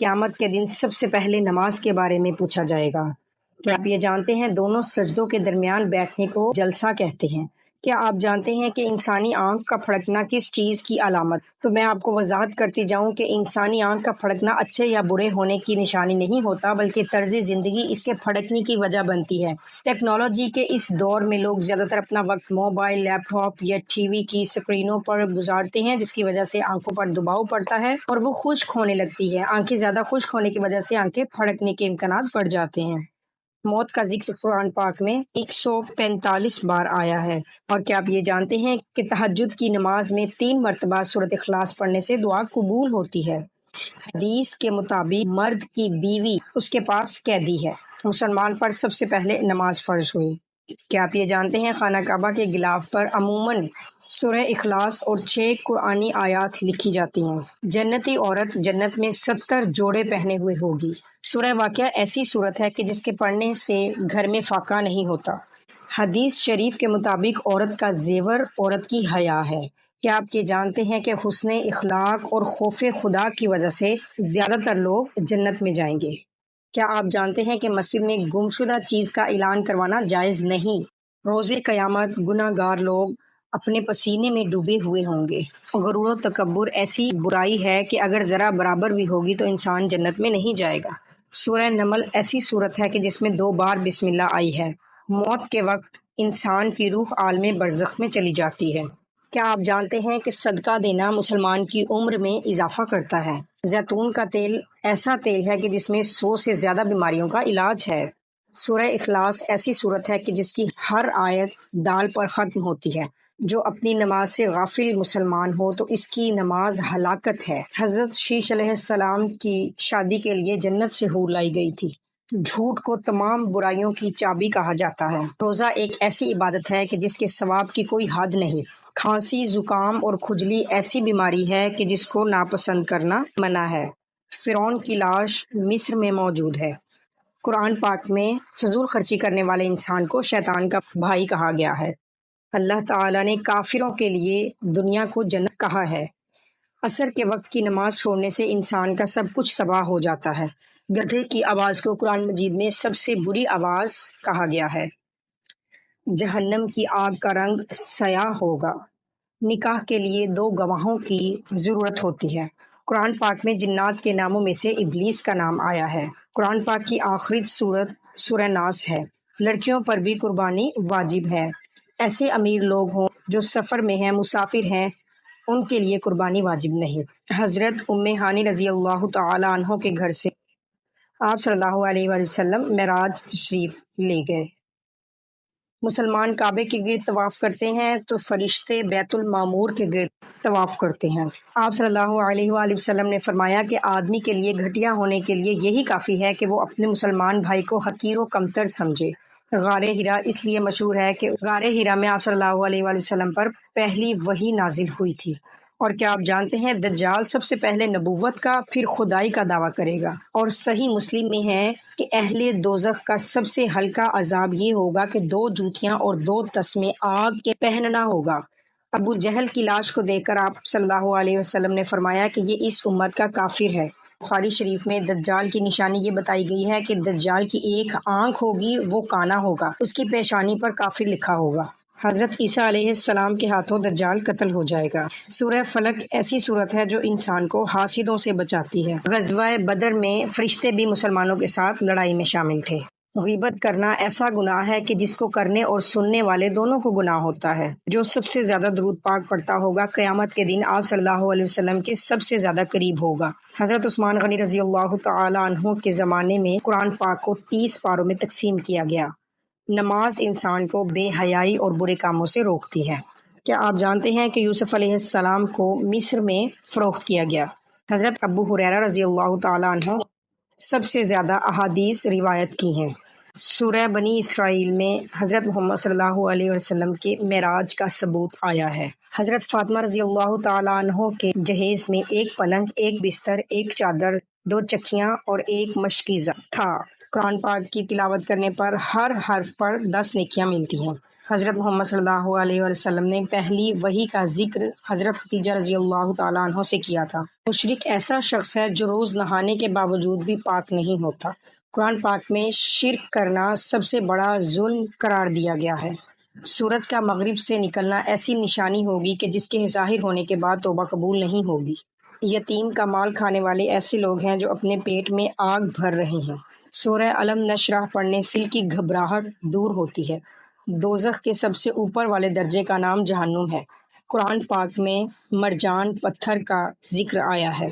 قیامت کے دن سب سے پہلے نماز کے بارے میں پوچھا جائے گا۔ کیا آپ یہ جانتے ہیں دونوں سجدوں کے درمیان بیٹھنے کو جلسہ کہتے ہیں؟ کیا آپ جانتے ہیں کہ انسانی آنکھ کا پھڑکنا کس چیز کی علامت؟ تو میں آپ کو وضاحت کرتی جاؤں کہ انسانی آنکھ کا پھڑکنا اچھے یا برے ہونے کی نشانی نہیں ہوتا، بلکہ طرز زندگی اس کے پھڑکنے کی وجہ بنتی ہے۔ ٹیکنالوجی کے اس دور میں لوگ زیادہ تر اپنا وقت موبائل، لیپ ٹاپ یا ٹی وی کی اسکرینوں پر گزارتے ہیں، جس کی وجہ سے آنکھوں پر دباؤ پڑتا ہے اور وہ خشک ہونے لگتی ہے۔ آنکھیں زیادہ خشک ہونے کی وجہ سے آنکھیں پھڑکنے کے امکانات بڑھ جاتے ہیں۔ موت کا ذکر قرآن پاک میں 145 بار آیا ہے۔ اور کیا آپ یہ جانتے ہیں کہ تہجد کی نماز میں 3 مرتبہ سورۃ اخلاص پڑھنے سے دعا قبول ہوتی ہے؟ حدیث کے مطابق مرد کی بیوی اس کے پاس قیدی ہے۔ مسلمان پر سب سے پہلے نماز فرض ہوئی۔ کیا آپ یہ جانتے ہیں خانہ کعبہ کے غلاف پر عموماً سورہ اخلاص اور 6 قرآنی آیات لکھی جاتی ہیں۔ جنتی عورت جنت میں 70 جوڑے پہنے ہوئے ہوگی۔ سورہ واقعہ ایسی سورت ہے کہ جس کے پڑھنے سے گھر میں فاقہ نہیں ہوتا۔ حدیث شریف کے مطابق عورت کا زیور عورت کی حیا ہے۔ کیا آپ یہ جانتے ہیں کہ حسن اخلاق اور خوف خدا کی وجہ سے زیادہ تر لوگ جنت میں جائیں گے؟ کیا آپ جانتے ہیں کہ مسجد میں گمشدہ چیز کا اعلان کروانا جائز نہیں؟ روز قیامت گناہ گار لوگ اپنے پسینے میں ڈوبے ہوئے ہوں گے۔ غرور و تکبر ایسی برائی ہے کہ اگر ذرا برابر بھی ہوگی تو انسان جنت میں نہیں جائے گا۔ سورہ نمل ایسی سورت ہے کہ جس میں 2 بار بسم اللہ آئی ہے۔ موت کے وقت انسان کی روح عالم برزخ میں چلی جاتی ہے۔ کیا آپ جانتے ہیں کہ صدقہ دینا مسلمان کی عمر میں اضافہ کرتا ہے؟ زیتون کا تیل ایسا تیل ہے کہ جس میں 100 سے زیادہ بیماریوں کا علاج ہے۔ سورہ اخلاص ایسی سورت ہے کہ جس کی ہر آیت دال پر ختم ہوتی ہے۔ جو اپنی نماز سے غافل مسلمان ہو تو اس کی نماز ہلاکت ہے۔ حضرت شیش علیہ السلام کی شادی کے لیے جنت سے حور لائی گئی تھی۔ جھوٹ کو تمام برائیوں کی چابی کہا جاتا ہے۔ روزہ ایک ایسی عبادت ہے کہ جس کے ثواب کی کوئی حد نہیں۔ کھانسی، زکام اور کھجلی ایسی بیماری ہے کہ جس کو ناپسند کرنا منع ہے۔ فرعون کی لاش مصر میں موجود ہے۔ قرآن پاک میں فضول خرچی کرنے والے انسان کو شیطان کا بھائی کہا گیا ہے۔ اللہ تعالیٰ نے کافروں کے لیے دنیا کو جنت کہا ہے۔ عصر کے وقت کی نماز چھوڑنے سے انسان کا سب کچھ تباہ ہو جاتا ہے۔ گدھے کی آواز کو قرآن مجید میں سب سے بری آواز کہا گیا ہے۔ جہنم کی آگ کا رنگ سیاہ ہوگا۔ نکاح کے لیے 2 گواہوں کی ضرورت ہوتی ہے۔ قرآن پاک میں جنات کے ناموں میں سے ابلیس کا نام آیا ہے۔ قرآن پاک کی آخری سورت سورہ ناس ہے۔ لڑکیوں پر بھی قربانی واجب ہے۔ ایسے امیر لوگ ہوں جو سفر میں ہیں، مسافر ہیں، ان کے لیے قربانی واجب نہیں۔ حضرت ام ہانی رضی اللہ تعالی عنہ کے گھر سے آپ صلی اللہ علیہ وآلہ وسلم معراج تشریف لے گئے۔ مسلمان کعبے کے گرد طواف کرتے ہیں تو فرشتے بیت المعمور کے گرد طواف کرتے ہیں۔ آپ صلی اللہ علیہ وآلہ وسلم نے فرمایا کہ آدمی کے لیے گھٹیا ہونے کے لیے یہی کافی ہے کہ وہ اپنے مسلمان بھائی کو حقیر و کمتر سمجھے۔ غار حرا اس لیے مشہور ہے کہ غار حرا میں آپ صلی اللہ علیہ وآلہ وسلم پر پہلی وحی نازل ہوئی تھی۔ اور کیا آپ جانتے ہیں دجال سب سے پہلے نبوت کا پھر خدائی کا دعویٰ کرے گا۔ اور صحیح مسلم میں ہے کہ اہل دوزخ کا سب سے ہلکا عذاب یہ ہوگا کہ 2 جوتیاں اور 2 تسمے آگ کے پہننا ہوگا۔ ابو جہل کی لاش کو دیکھ کر آپ صلی اللہ علیہ وسلم نے فرمایا کہ یہ اس امت کا کافر ہے۔ بخاری شریف میں دجال کی نشانی یہ بتائی گئی ہے کہ دجال کی ایک آنکھ ہوگی، وہ کانا ہوگا، اس کی پیشانی پر کافر لکھا ہوگا۔ حضرت عیسیٰ علیہ السلام کے ہاتھوں دجال قتل ہو جائے گا۔ سورہ فلق ایسی سورت ہے جو انسان کو حاسدوں سے بچاتی ہے۔ غزوہ بدر میں فرشتے بھی مسلمانوں کے ساتھ لڑائی میں شامل تھے۔ غیبت کرنا ایسا گناہ ہے کہ جس کو کرنے اور سننے والے دونوں کو گناہ ہوتا ہے۔ جو سب سے زیادہ درود پاک پڑھتا ہوگا قیامت کے دن آپ صلی اللہ علیہ وسلم کے سب سے زیادہ قریب ہوگا۔ حضرت عثمان غنی رضی اللہ تعالی عنہ کے زمانے میں قرآن پاک کو 30 پاروں میں تقسیم کیا گیا۔ نماز انسان کو بے حیائی اور برے کاموں سے روکتی ہے۔ کیا آپ جانتے ہیں کہ یوسف علیہ السلام کو مصر میں فروخت کیا گیا؟ حضرت ابو ہریرہ رضی اللہ تعالی عنہ سب سے زیادہ احادیث روایت کی ہیں۔ سورہ بنی اسرائیل میں حضرت محمد صلی اللہ علیہ وسلم کے معراج کا ثبوت آیا ہے۔ حضرت فاطمہ رضی اللہ تعالی عنہ کے جہیز میں 1 پلنگ، 1 بستر، 1 چادر، 2 چکیاں اور 1 مشکیزہ تھا۔ قرآن پاک کی تلاوت کرنے پر ہر حرف پر 10 نیکیاں ملتی ہیں۔ حضرت محمد صلی اللہ علیہ وسلم نے پہلی وحی کا ذکر حضرت خدیجہ رضی اللہ تعالیٰ عنہ سے کیا تھا۔ مشرک ایسا شخص ہے جو روز نہانے کے باوجود بھی پاک نہیں ہوتا۔ قرآن پاک میں شرک کرنا سب سے بڑا ظلم قرار دیا گیا ہے۔ سورج کا مغرب سے نکلنا ایسی نشانی ہوگی کہ جس کے ظاہر ہونے کے بعد توبہ قبول نہیں ہوگی۔ یتیم کا مال کھانے والے ایسے لوگ ہیں جو اپنے پیٹ میں آگ بھر رہے ہیں۔ سورہ علم نشرح پڑھنے سے دل کی گھبراہٹ دور ہوتی ہے۔ دوزخ کے سب سے اوپر والے درجے کا نام جہنم ہے۔ قرآن پاک میں مرجان پتھر کا ذکر آیا ہے۔